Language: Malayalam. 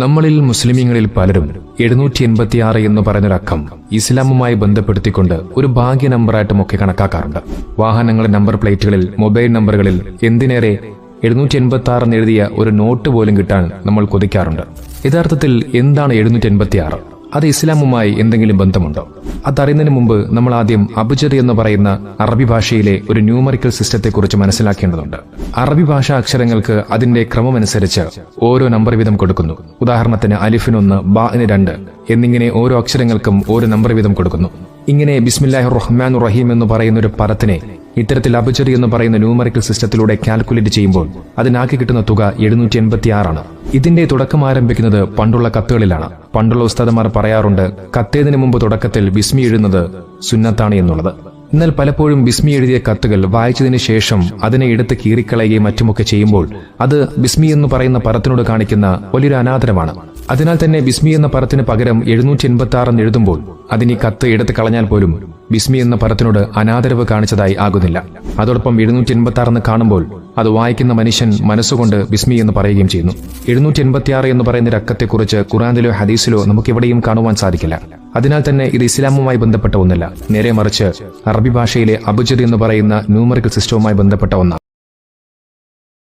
നമ്മളിൽ മുസ്ലിമീങ്ങളിൽ പലരും 786 എന്ന് പറയുന്നൊരക്കം ഇസ്ലാമുമായി ബന്ധപ്പെടുത്തിക്കൊണ്ട് ഒരു ഭാഗ്യ നമ്പറായിട്ടുമൊക്കെ കണക്കാക്കാറുണ്ട്. വാഹനങ്ങളുടെ നമ്പർ പ്ലേറ്റുകളിൽ, മൊബൈൽ നമ്പറുകളിൽ, എന്തിനേറെ 786 എന്നെഴുതിയ ഒരു നോട്ട് പോലും കിട്ടാൻ നമ്മൾ കൊതിക്കാറുണ്ട്. യഥാർത്ഥത്തിൽ എന്താണ് 786? അത് ഇസ്ലാമുമായി എന്തെങ്കിലും ബന്ധമുണ്ടോ? അതറിയുന്നതിന് മുമ്പ് നമ്മൾ ആദ്യം അബ്ജദ് എന്ന് പറയുന്ന അറബി ഭാഷയിലെ ഒരു ന്യൂമറിക്കൽ സിസ്റ്റത്തെക്കുറിച്ച് മനസ്സിലാക്കേണ്ടതുണ്ട്. അറബി ഭാഷാ അക്ഷരങ്ങൾക്ക് അതിന്റെ ക്രമമനുസരിച്ച് ഓരോ നമ്പർ വീതം കൊടുക്കുന്നു. ഉദാഹരണത്തിന് അലിഫിന് 1, ബാഇന് 2 എന്നിങ്ങനെ ഓരോ അക്ഷരങ്ങൾക്കും ഓരോ നമ്പർ വീതം കൊടുക്കുന്നു. ഇങ്ങനെ ബിസ്മില്ലാഹിർ റഹ്മാനുർ റഹീം എന്ന് പറയുന്ന ഒരു പദത്തിനെ ഇത്തരത്തിൽ അബ്ജദ് എന്ന് പറയുന്ന ന്യൂമറിക്കൽ സിസ്റ്റത്തിലൂടെ കാൽക്കുലേറ്റ് ചെയ്യുമ്പോൾ അതിനാക്കി കിട്ടുന്ന തുക 786 ആണ്. ഇതിന്റെ തുടക്കം ആരംഭിക്കുന്നത് പണ്ടുള്ള കത്തുകളിലാണ്. പണ്ടുള്ള ഉസ്താദന്മാർ പറയാറുണ്ട്, കത്തേതിനു മുമ്പ് തുടക്കത്തിൽ ബിസ്മി എഴുതുന്നത് സുന്നത്താണ് എന്നുള്ളത്. എന്നാൽ പലപ്പോഴും ബിസ്മി എഴുതിയ കത്തുകൾ വായിച്ചതിന് ശേഷം അതിനെ എടുത്ത് കീറിക്കളയുകയും മറ്റുമൊക്കെ ചെയ്യുമ്പോൾ അത് ബിസ്മി എന്ന് പറയുന്ന പദത്തിനോട് കാണിക്കുന്ന വലിയൊരു അനാദരവാണ്. അതിനാൽ തന്നെ ബിസ്മി എന്ന പദത്തിന് പകരം 786 എന്ന് എഴുതുമ്പോൾ അതിന് ഈ കത്ത് എടുത്ത് കളഞ്ഞാൽ പോലും ബിസ്മി എന്ന പദത്തിനോട് അനാദരവ് കാണിച്ചതായി ആകുന്നില്ല. അതോടൊപ്പം 786 എന്ന് കാണുമ്പോൾ അത് വായിക്കുന്ന മനുഷ്യൻ മനസ്സുകൊണ്ട് ബിസ്മി എന്ന് പറയുകയും ചെയ്യുന്നു. 786 എന്ന് പറയുന്ന രക്കത്തെക്കുറിച്ച് ഖുർആനിലോ ഹദീസിലോ നമുക്കെവിടെയും കാണുവാൻ സാധിക്കില്ല. അതിനാൽ തന്നെ ഇത് ഇസ്ലാമുമായി ബന്ധപ്പെട്ട ഒന്നല്ല, നേരെ മറിച്ച് അറബി ഭാഷയിലെ അബ്ജദ് എന്ന് പറയുന്ന ന്യൂമറിക്കൽ സിസ്റ്റവുമായി ബന്ധപ്പെട്ട ഒന്നാണ്.